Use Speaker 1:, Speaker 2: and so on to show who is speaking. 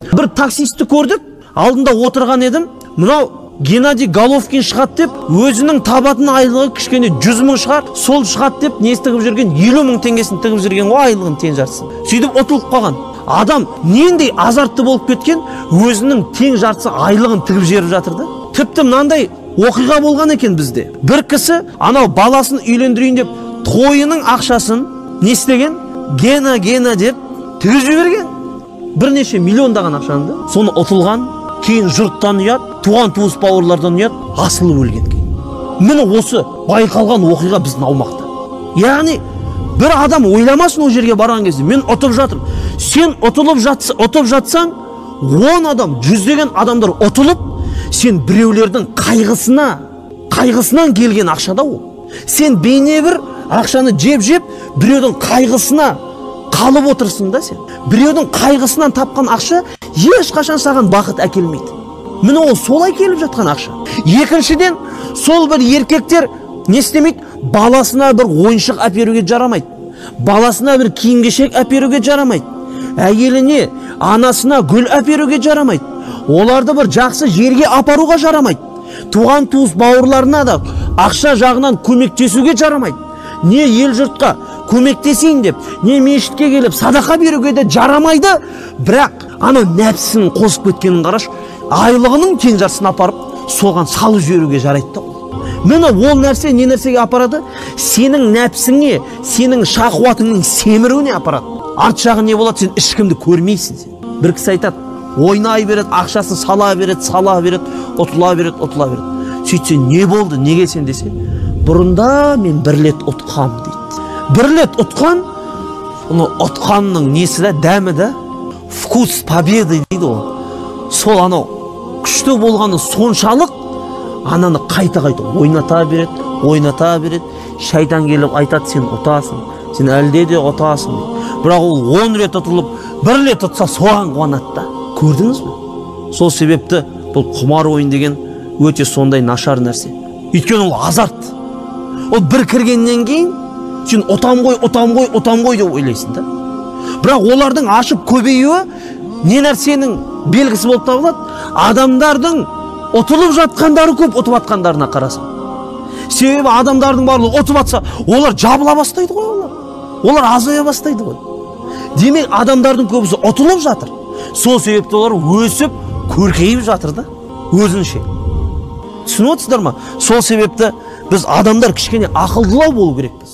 Speaker 1: Bir таксистті көрдік, алдында отырған едім. Мынау Геннадий Головкин шығады деп, өзінің табатын айлығы кішкене 100 мың шығар, сол шығады деп, несі тігіп жүрген 50 мың теңгесін тігіп жүрген ғой, айлығын тең жартысын. Сөйтіп ұтылып қалған. Адам нендей азартты болып кеткен, өзінің тең жартысы айлығын тігіп жіберіп жатыр да. Тіпті мынандай оқиға болған екен бізде. Бір кісі анау баласын үйлендірейін деп, тойының ақшасын не істеген? Гена деп тігіп жіберген. Бірнеше миллиондаған ақшанды. Соны ұтылған, кейін жұрттан ұят, туған туыс бауырлардан ұят, асылып өлген кейін. Міне осы байқалған оқиға біздің аумақта. Яғни бір адам ойламасын о жерге барған кезде, мен ұтып жатырмын. Сен ұтып жатсаң, 10 адам, жүздеген адамдар ұтылып, сен біреулердің қайғысынан келген ақшада ол. Сен бейне бір ақшаны жеп, біреудің қайғысына қалып отырсың да сен. Біреудің қайғысынан тапқан ақша ешқашан саған бақыт әкелмейді. Міне ол солай келіп жатқан ақша. Екіншіден, сол бір еркектер не істемейді? Баласына бір ойыншық әперуге жарамайды. Баласына бір киім-кешек әперуге жарамайды. Әйеліне, анасына гүл әперуге жарамайды. Оларды бір жақсы жерге апаруға жарамайды. Туған туыс бауырларына да ақша жағынан көмектесуге жарамайды. Не ел жұртқа көмектесейін деп, не мешітке келіп садақа беруге де жарамайды. Бірақ ана нәпсінің қосып кеткенін қараш, айлығының тең жартысын апарып, соған салып жіберуге жарайды. Міне ол нәрсе не нәрсеге апарады? Сенің нәпсіңе, сенің шахуатыңның семіруіне апарады. Арт жағы не болады? Сен ешкімді көрмейсің сен. Бір кісі айтады, ойнай береді, ақшасын сала береді, ұтыла береді. Сөйтсе не болды, неге сен десе? Бұрында мен бір рет ұтқам дейді. Бір рет ұтқан, оны ұтқанның несі де, дәмі де, вкус победы дейді ол. Сол анау күшті болғаны соншалық, ананы қайта-қайта ойната береді. Шайтан келіп айтады, сен ұтасың, сен әлде де ұтасың. Бірақ ол 10 рет ұтылып, бір рет ұтса соған қуанады да. Көрдіңіз бе? Сол себепті бұл құмар ойын деген өте сондай нашар нәрсе. Өйткені ол азарт. Ол бір кіргеннен кейін сен ұтам ғой деп ойлайсың да. Бірақ олардың ашып көбеюі не нәрсенің белгісі болып табылады? Адамдардың ұтылып жатқандары көп, ұтып жатқандарына қарасың. Себебі адамдардың барлығы ұтып жатса, олар жабыла бастайды ғой, олар азая бастайды ғой. Демек адамдардың көбісі ұтылып жатыр. Сол себепті олар өсіп, көркейіп жатыр да, өзінше. Түсініп отырсыздар ма? Сол себепті біз адамдар кішкене ақылдылау болу керекпіз.